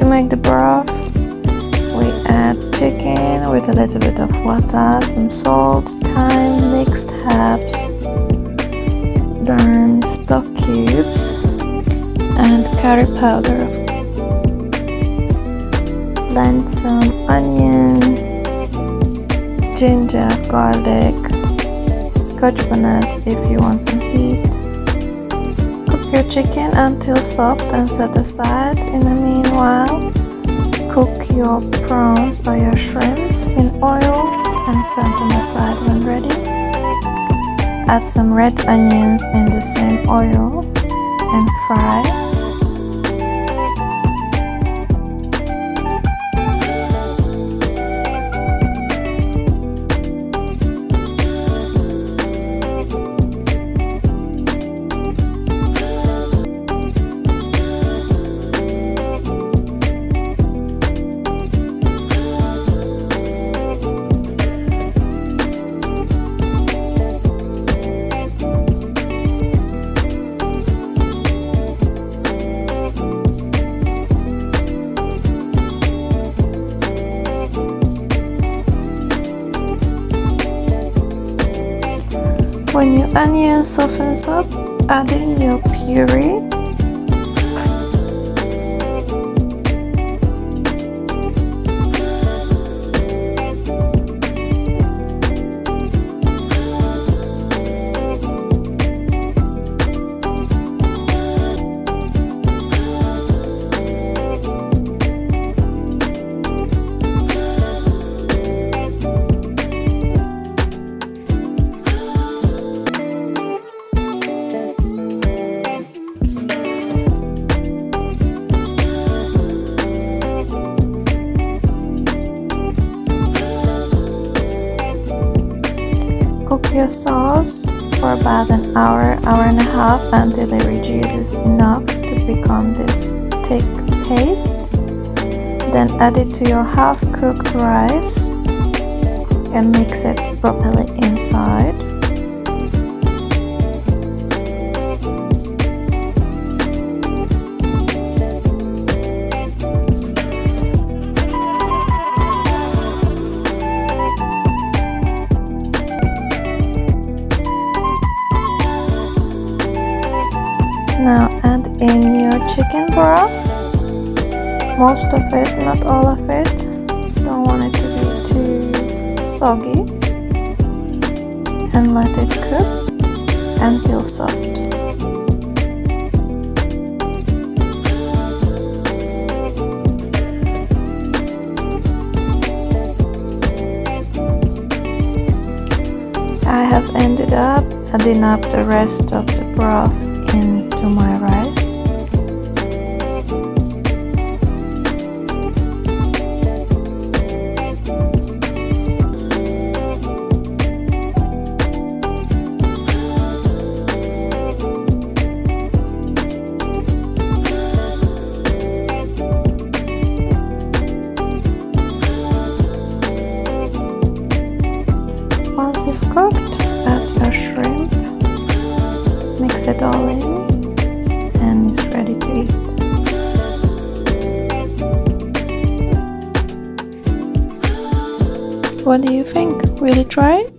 make the broth, we add chicken with a little bit of water, some salt, thyme, mixed herbs, then stock cubes and curry powder. Blend some onion, ginger, garlic, scotch bonnets if you want some heat. Cook your chicken until soft and set aside. In the meanwhile, cook your prawns or your shrimps in oil and set them aside when ready. Add some red onions in the same oil and fry. When your onion softens up, add in your puree. Cook your sauce for about an hour, hour and a half until it reduces enough to become this thick paste. Then add it to your half-cooked rice and mix it properly inside. Now add in your chicken broth, most of it, not all of it. Don't want it to be too soggy, and let it cook until soft. I have ended up adding up the rest of the broth into my rice. Once it's cooked, add your shrimp. Mix it all in and it's ready to eat. What do you think? Will you try it?